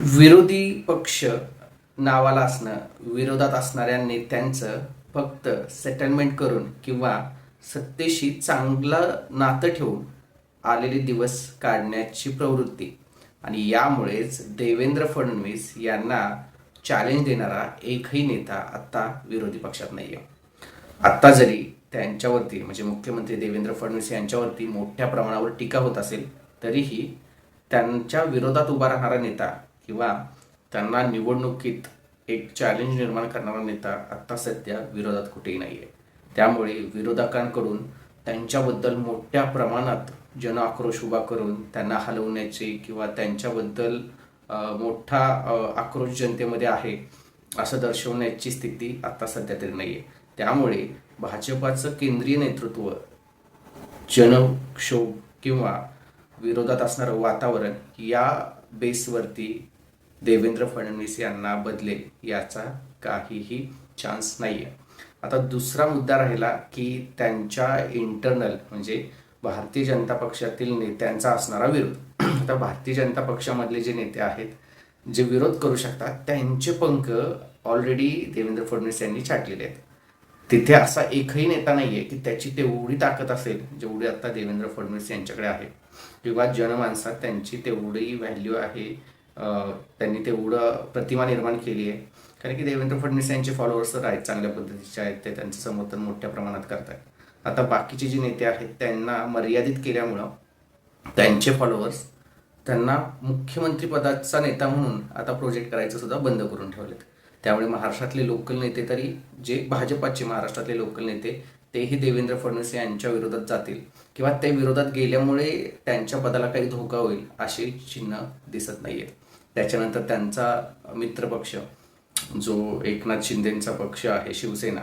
विरोधी पक्ष नावाला असणं, विरोधात असणाऱ्या नेत्यांचं फक्त सेटलमेंट करून किंवा सत्तेशी चांगलं नातं ठेवून आलेले दिवस काढण्याची प्रवृत्ती आणि यामुळेच देवेंद्र फडणवीस यांना चॅलेंज देणारा एकही नेता आत्ता विरोधी पक्षात नाही आहे. आत्ता जरी त्यांच्यावरती म्हणजे मुख्यमंत्री देवेंद्र फडणवीस यांच्यावरती मोठ्या प्रमाणावर टीका होत असेल तरीही त्यांच्या विरोधात उभा राहणारा नेता किंवा त्यांना निवडणुकीत एक चॅलेंज निर्माण करणारा नेता आत्ता सध्या विरोधात कुठेही नाही आहे. त्यामुळे विरोधकांकडून त्यांच्याबद्दल मोठ्या प्रमाणात जन आक्रोश उभा करून त्यांना हलवण्याचे किंवा त्यांच्याबद्दल मोठा आक्रोश जनतेमध्ये आहे असं दर्शवण्याची स्थिती आत्ता सध्या तरी नाही आहे. त्यामुळे भाजपाचं केंद्रीय नेतृत्व जनक्षोभ किंवा विरोधात असणारं वातावरण या बेसवरती देवेंद्र फडणवीस यांना बदलेल याचा काहीही चान्स नाही आहे. आता दुसरा मुद्दा राहिला की त्यांच्या इंटरनल म्हणजे भारतीय जनता पक्षातील नेत्यांचा असणारा विरोध. आता भारतीय जनता पक्षामधले जे नेते आहेत जे विरोध करू शकतात त्यांचे पंख ऑलरेडी देवेंद्र फडणवीस यांनी छाटलेले आहेत. तिथे असा एकही नेता नाही आहे की त्याची तेवढी ताकद असेल जेवढी आता देवेंद्र फडणवीस यांच्याकडे आहे किंवा जनमानसात त्यांची तेवढी व्हॅल्यू आहे, त्यांनी तेवढं प्रतिमा निर्माण केली आहे. कारण की देवेंद्र फडणवीस यांचे फॉलोअर्स तर आहेत, चांगल्या पद्धतीचे आहेत, ते त्यांचं समर्थन मोठ्या प्रमाणात करत आहेत. आता बाकीचे जे नेते आहेत त्यांना मर्यादित केल्यामुळं त्यांचे फॉलोअर्स त्यांना मुख्यमंत्रीपदाचा नेता म्हणून आता प्रोजेक्ट करायचं सुद्धा बंद करून ठेवलेत. त्यामुळे महाराष्ट्रातले लोकल नेते तरी जे भाजपाचे महाराष्ट्रातले लोकल नेते तेही देवेंद्र फडणवीस यांच्या विरोधात जातील किंवा ते विरोधात गेल्यामुळे त्यांच्या पदाला काही धोका होईल असे चिन्ह दिसत नाहीये. त्याच्यानंतर त्यांचा मित्रपक्ष जो एकनाथ शिंदेंचा पक्ष आहे शिवसेना,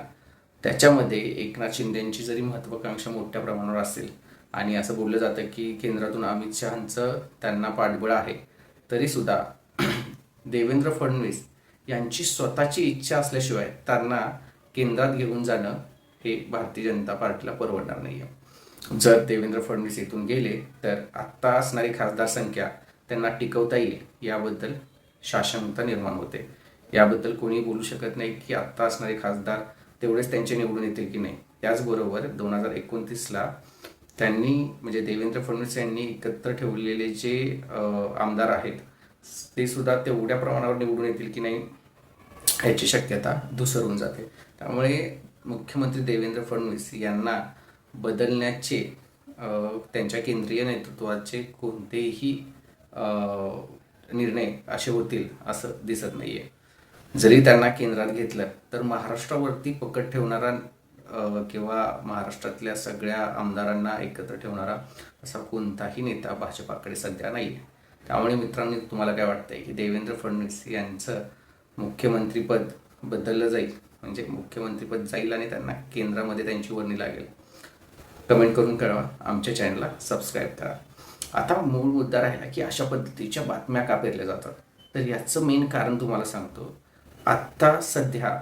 त्याच्यामध्ये एकनाथ शिंदेंची जरी महत्त्वाकांक्षा मोठ्या प्रमाणावर असेल आणि असं बोललं जातं की केंद्रातून अमित शहांचं त्यांना पाठबळ आहे, तरीसुद्धा देवेंद्र फडणवीस यांची स्वतःची इच्छा असल्याशिवाय त्यांना केंद्रात घेऊन जाणं हे भारतीय जनता पार्टीला परवडणार नाही आहे. जर देवेंद्र फडणवीस इथून गेले तर आत्ता असणारी खासदार संख्या त्यांना टिकवता येईल याबद्दल साशंकता निर्माण होते. याबद्दल कोणी बोलू शकत नाही की आत्ता असणारे खासदार तेवढेच त्यांचे निवडून येतील की नाही. त्याचबरोबर 2029ला त्यांनी म्हणजे देवेंद्र फडणवीस यांनी एकत्र ठेवलेले जे आमदार आहेत ते सुद्धा तेवढ्या प्रमाणावर निवडून येतील की नाही ह्याची शक्यता धुसरून जाते. त्यामुळे मुख्यमंत्री देवेंद्र फडणवीस यांना बदलण्याचे त्यांच्या केंद्रीय नेतृत्वाचे कोणतेही निर्णय असे होतील असं दिसत नाही आहे. जरी त्यांना केंद्रात घेतलं तर महाराष्ट्रावरती पकड ठेवणारा किंवा महाराष्ट्रातल्या सगळ्या आमदारांना एकत्र ठेवणारा असा कोणताही नेता भाजपाकडे सध्या नाही आहे. त्यामुळे मित्रांनो, तुम्हाला काय वाटतंय की देवेंद्र फडणवीस यांचं मुख्यमंत्रीपद बदललं जाईल, म्हणजे मुख्यमंत्रीपद जाईल आणि त्यांना केंद्रामध्ये त्यांची वर्णी लागेल? कमेंट करून कळवा, आमच्या चॅनलला सबस्क्राईब करा. आता मूळ मुद्दा राहिला की अशा पद्धतीच्या बातम्या का पेरल्या जातात, तर याचं मेन कारण तुम्हाला सांगतो. आत्ता सध्या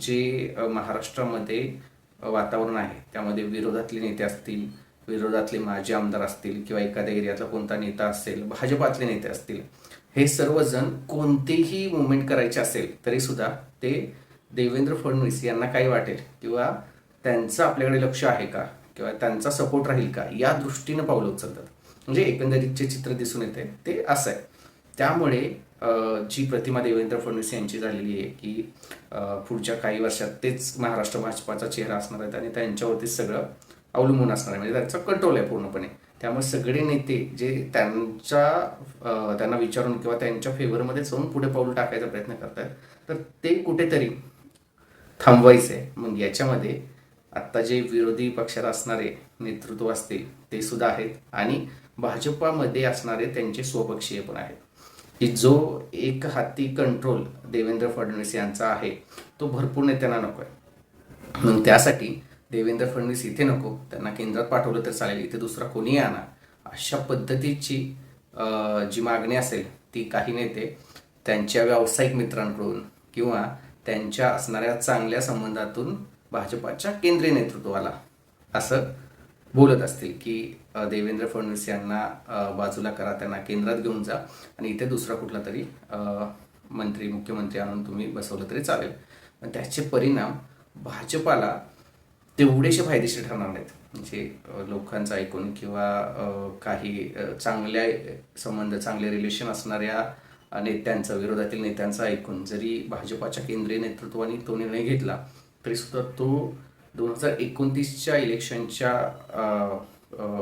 जे महाराष्ट्रामध्ये वातावरण आहे त्यामध्ये विरोधातले नेते असतील, विरोधातले माजी आमदार असतील किंवा एखाद्या एरियातला कोणता नेता असेल, भाजपातले नेते असतील, हे सर्वजण कोणतेही मुवमेंट करायचे असेल तरीसुद्धा ते देवेंद्र फडणवीस यांना काय वाटेल किंवा त्यांचं आपल्याकडे लक्ष आहे का किंवा त्यांचा सपोर्ट राहील का या दृष्टीनं पावलं उचलतात. म्हणजे एकंदरीत जे चित्र दिसून येते ते असं आहे. त्यामुळे जी प्रतिमा देवेंद्र फडणवीस यांची झालेली आहे की पुढच्या काही वर्षात तेच महाराष्ट्र भाजपाचा चेहरा असणार आहेत आणि त्यांच्यावरतीच सगळं अवलंबून असणार आहे, म्हणजे त्यांचा कंट्रोल आहे पूर्णपणे. त्यामुळे सगळे नेते जे त्यांना विचारून किंवा त्यांच्या फेवरमध्ये जाऊन पुढे पाऊल टाकायचा प्रयत्न करतात, तर ते कुठेतरी थांबवायचं आहे. मग याच्यामध्ये आत्ता जे विरोधी पक्षात असणारे नेतृत्व असतील ते सुद्धा आहेत आणि भाजपामध्ये असणारे त्यांचे स्वपक्षीय पण आहेत की जो एक हाती कंट्रोल देवेंद्र फडणवीस यांचा आहे तो भरपूर नेत्यांना नको आहे. मग त्यासाठी देवेंद्र फडणवीस इथे नको, त्यांना केंद्रात पाठवलं तर चालेल, इथे दुसरा कोणीही आणा, अशा पद्धतीची जी मागणी असेल ती काही नेते त्यांच्या व्यावसायिक मित्रांकडून किंवा त्यांच्या असणाऱ्या चांगल्या संबंधातून भाजपाच्या केंद्रीय नेतृत्वाला असं बोलत असतील की देवेंद्र फडणवीस यांना बाजूला करा, त्यांना केंद्रात घेऊन जा आणि इथे दुसरा कुठला तरी मंत्री मुख्यमंत्री आणून तुम्ही बसवलं तरी चालेल. पण त्याचे परिणाम भाजपाला तेवढेसे फायदेशीर ठरणार नाहीत. म्हणजे लोकांचं ऐकून किंवा काही चांगल्या संबंध, चांगले रिलेशन असणाऱ्या नेत्यांचं, विरोधातील नेत्यांचं ऐकून जरी भाजपाच्या केंद्रीय नेतृत्वाने तो निर्णय घेतला तरी सुद्धा तो 2029च्या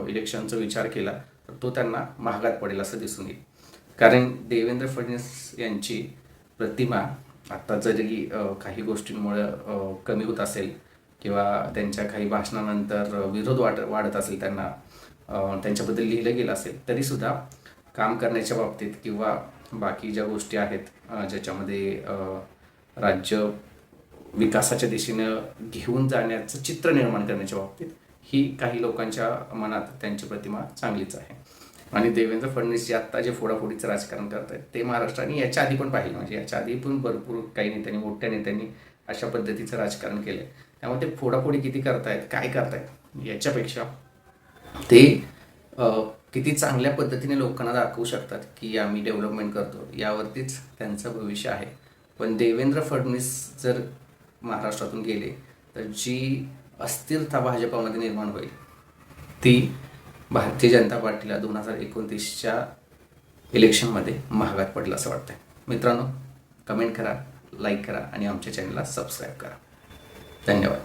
इलेक्शनचा विचार केला तर तो त्यांना महागात पडेल असं दिसून येईल. कारण देवेंद्र फडणवीस यांची प्रतिमा आत्ता जरी काही गोष्टींमुळे कमी होत असेल किंवा त्यांच्या काही भाषणानंतर विरोध वाढत असेल, त्यांना त्यांच्याबद्दल लिहिलं गेलं असेल, तरीसुद्धा काम करण्याच्या बाबतीत किंवा बाकी ज्या गोष्टी आहेत ज्याच्यामध्ये राज्य विकासाच्या दिशेनं घेऊन जाण्याचं चित्र निर्माण करण्याच्या बाबतीत ही काही लोकांच्या मनात त्यांची प्रतिमा चांगलीच आहे. आणि देवेंद्र फडणवीस जे आत्ता जे फोडाफोडीचं राजकारण करत आहेत ते महाराष्ट्राने याच्या आधी पण पाहिलं. म्हणजे याच्या आधी पण भरपूर काही नेत्यांनी, मोठ्या नेत्यांनी अशा पद्धतीचं राजकारण केलं आहे. त्यामुळे ते फोडाफोडी किती करतायत, काय करतायत याच्यापेक्षा ते किती चांगल्या पद्धतीने लोकांना दाखवू शकतात की आम्ही डेव्हलपमेंट करतो, यावरतीच त्यांचं भविष्य आहे. पण देवेंद्र फडणवीस जर महाराष्ट्रातून गेले तर जी अस्थिरता भाजपामध्ये निर्माण होईल ती भारतीय जनता पार्टीला 2029च्या इलेक्शनमध्ये महागात पडलं असं वाटतंय. मित्रांनो, कमेंट करा, लाईक करा आणि आमच्या चॅनलला सबस्क्राईब करा. धन्यवाद.